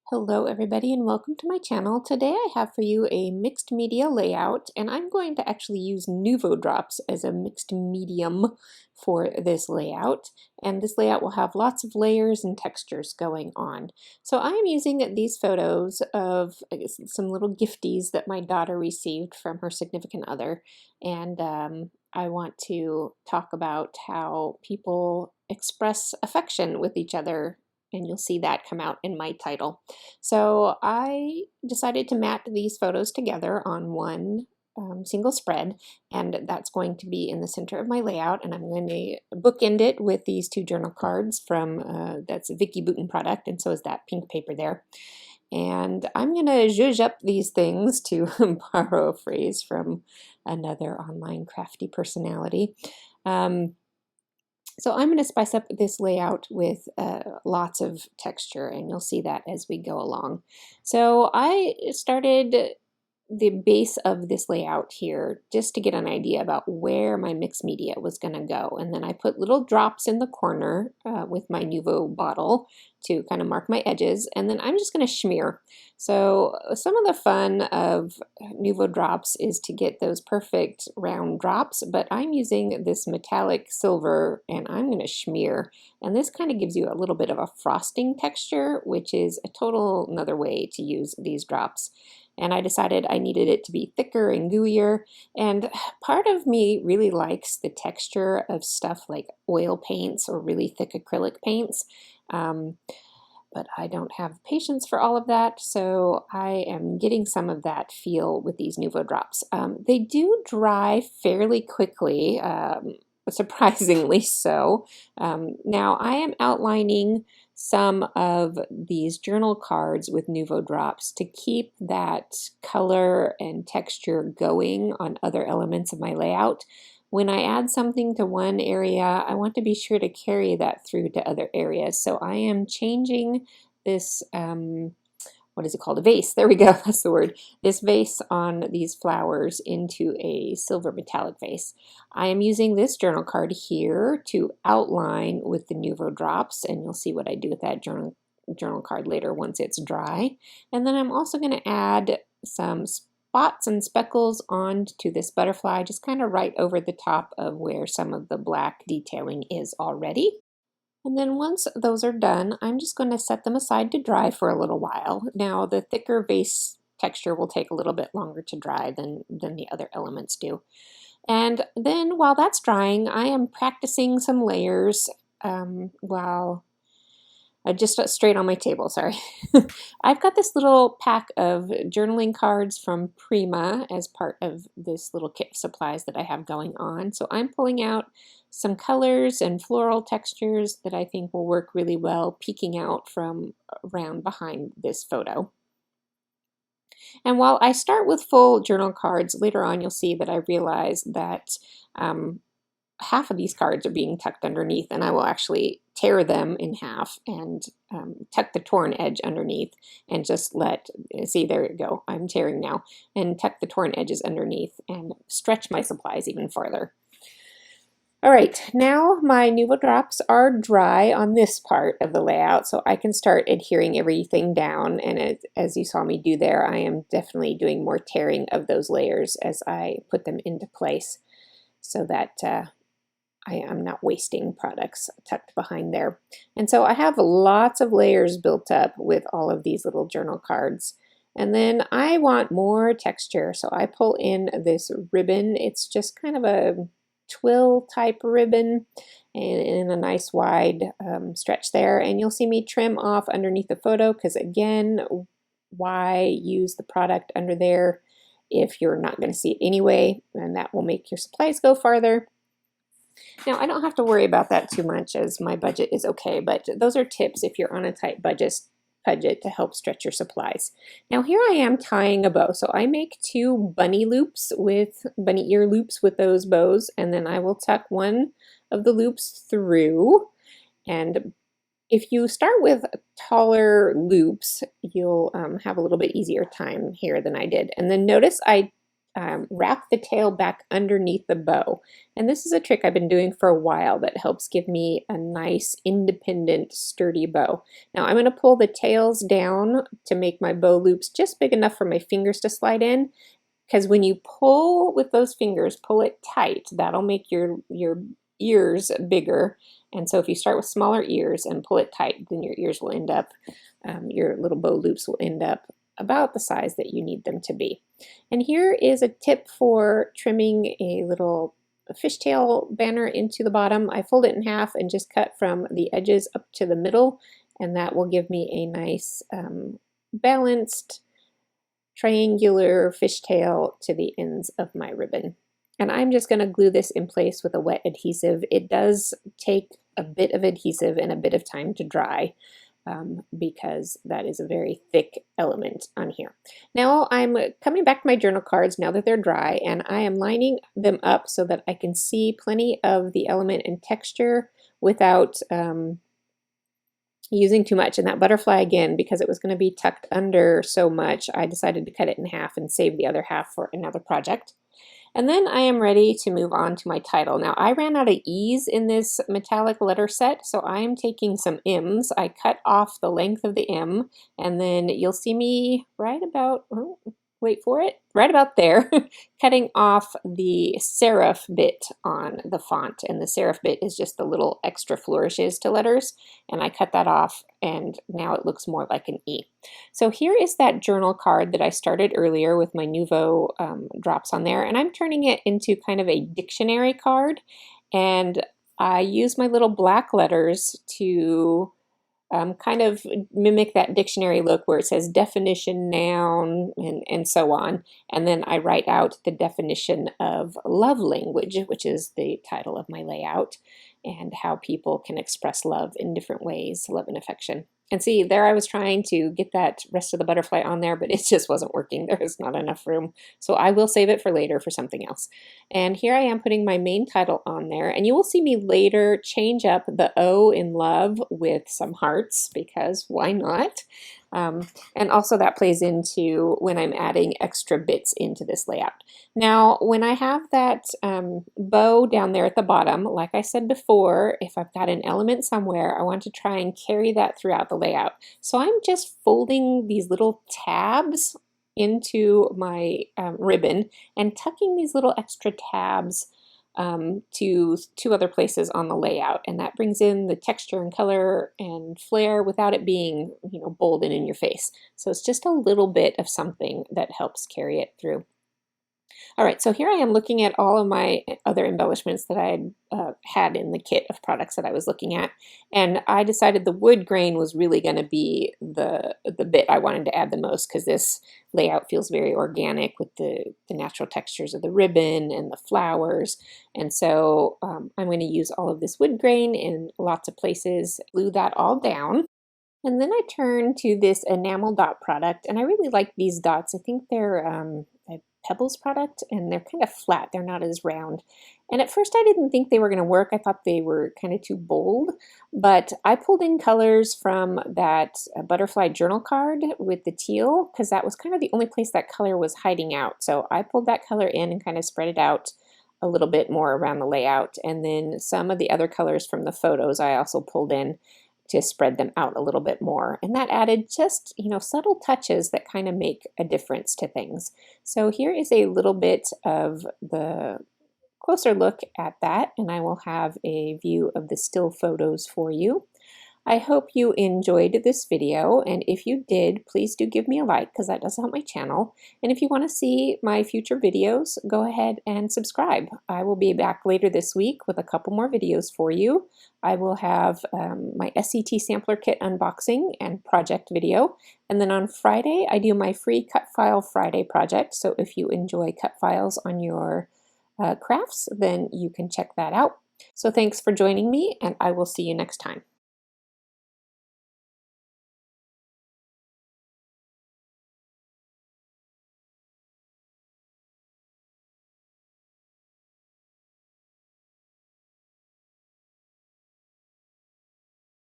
Hello everybody and welcome to my channel. Today I have for you a mixed media layout, and I'm going to actually use Nuvo drops as a mixed medium for this layout, and this layout will have lots of layers and textures going on. So I'm using these photos of some little gifties that my daughter received from her significant other, and I want to talk about how people express affection with each other, and you'll see that come out in my title. So I decided to mat these photos together on one single spread, and that's going to be in the center of my layout, and I'm going to bookend it with these two journal cards from, that's a Vicky Bouton product, and so is that pink paper there. And I'm going to zhuzh up these things, to borrow a phrase from another online crafty personality. So I'm going to spice up this layout with lots of texture, and you'll see that as we go along. So I started the base of this layout here just to get an idea about where my mixed media was going to go. And then I put little drops in the corner with my Nuvo bottle to kind of mark my edges. And then I'm just going to smear. So some of the fun of Nuvo drops is to get those perfect round drops, but I'm using this metallic silver and I'm going to smear. And this kind of gives you a little bit of a frosting texture, which is a total another way to use these drops. And I decided I needed it to be thicker and gooier. And part of me really likes the texture of stuff like oil paints or really thick acrylic paints. But I don't have patience for all of that, so I am getting some of that feel with these Nuvo drops. They do dry fairly quickly, surprisingly so. Now I am outlining some of these journal cards with Nuvo drops to keep that color and texture going on other elements of my layout. When I add something to one area, I want to be sure to carry that through to other areas. So I am changing this, what is it called? A vase. There we go. That's the word. This vase on these flowers into a silver metallic vase. I am using this journal card here to outline with the Nuvo drops, and you'll see what I do with that journal card later once it's dry. And then I'm also going to add some spots and speckles onto this butterfly, just kind of right over the top of where some of the black detailing is already. And then once those are done, I'm just going to set them aside to dry for a little while. Now the thicker base texture will take a little bit longer to dry than the other elements do. And then while that's drying, I am practicing some layers while just straight on my table, sorry. I've got this little pack of journaling cards from Prima as part of this little kit of supplies that I have going on. So I'm pulling out some colors and floral textures that I think will work really well peeking out from around behind this photo. And while I start with full journal cards, later on you'll see that I realize that half of these cards are being tucked underneath, and I will actually tear them in half and tuck the torn edge underneath and just see, there you go, I'm tearing now, and tuck the torn edges underneath and stretch my supplies even farther. All right, now my Nuvo drops are dry on this part of the layout, so I can start adhering everything down, and as you saw me do there, I am definitely doing more tearing of those layers as I put them into place so that I am not wasting products tucked behind there. And so I have lots of layers built up with all of these little journal cards. And then I want more texture, so I pull in this ribbon. It's just kind of a twill type ribbon and in a nice wide stretch there. And you'll see me trim off underneath the photo because, again, why use the product under there if you're not going to see it anyway? And that will make your supplies go farther. Now, I don't have to worry about that too much as my budget is okay, but those are tips if you're on a tight budget to help stretch your supplies. Now, here I am tying a bow. So I make two bunny ear loops with those bows, and then I will tuck one of the loops through. And if you start with taller loops, you'll have a little bit easier time here than I did. And then notice I wrap the tail back underneath the bow. And this is a trick I've been doing for a while that helps give me a nice, independent, sturdy bow. Now I'm going to pull the tails down to make my bow loops just big enough for my fingers to slide in, because when you pull with those fingers, pull it tight, that'll make your ears bigger. And so if you start with smaller ears and pull it tight, then your ears will end up, your little bow loops will end up about the size that you need them to be. And here is a tip for trimming a little fishtail banner into the bottom. I fold it in half and just cut from the edges up to the middle, and that will give me a nice balanced triangular fishtail to the ends of my ribbon. And I'm just going to glue this in place with a wet adhesive. It does take a bit of adhesive and a bit of time to dry, because that is a very thick element on here. Now I'm coming back to my journal cards now that they're dry, and I am lining them up so that I can see plenty of the element and texture without using too much. And that butterfly, again, because it was going to be tucked under so much, I decided to cut it in half and save the other half for another project. And then I am ready to move on to my title. Now I ran out of E's in this metallic letter set, so I am taking some M's. I cut off the length of the M, and then you'll see me right about, oh, wait for it, right about there, cutting off the serif bit on the font. And the serif bit is just the little extra flourishes to letters, and I cut that off, and now it looks more like an E. So here is that journal card that I started earlier with my Nuvo drops on there, and I'm turning it into kind of a dictionary card, and I use my little black letters to kind of mimic that dictionary look where it says definition, noun, and so on. And then I write out the definition of love language, which is the title of my layout, and how people can express love in different ways, love and affection. And see, there I was trying to get that rest of the butterfly on there, but it just wasn't working. There is not enough room. So I will save it for later for something else. And here I am putting my main title on there. And you will see me later change up the O in love with some hearts, because why not? And also that plays into when I'm adding extra bits into this layout. Now, when I have that bow down there at the bottom, like I said before, if I've got an element somewhere, I want to try and carry that throughout the layout. So I'm just folding these little tabs into my ribbon and tucking these little extra tabs to two other places on the layout, and that brings in the texture and color and flair without it being, you know, bold and in your face. So it's just a little bit of something that helps carry it through. All right, so here I am looking at all of my other embellishments that I had in the kit of products that I was looking at, and I decided the wood grain was really going to be the bit I wanted to add the most, because this layout feels very organic with the natural textures of the ribbon and the flowers. And so I'm going to use all of this wood grain in lots of places, glue that all down. And then I turn to this enamel dot product, and I really like these dots. I think they're a Pebbles product, and they're kind of flat. They're not as round. And at first I didn't think they were going to work. I thought they were kind of too bold, but I pulled in colors from that butterfly journal card with the teal, because that was kind of the only place that color was hiding out. So I pulled that color in and kind of spread it out a little bit more around the layout. And then some of the other colors from the photos I also pulled in to spread them out a little bit more. And that added just, you know, subtle touches that kind of make a difference to things. So here is a little bit of the closer look at that, and I will have a view of the still photos for you. I hope you enjoyed this video, and if you did, please do give me a like, because that does help my channel. And if you want to see my future videos, go ahead and subscribe. I will be back later this week with a couple more videos for you. I will have my SCT sampler kit unboxing and project video, and then on Friday I do my free Cut File Friday project. So if you enjoy cut files on your crafts, then you can check that out. So thanks for joining me, and I will see you next time.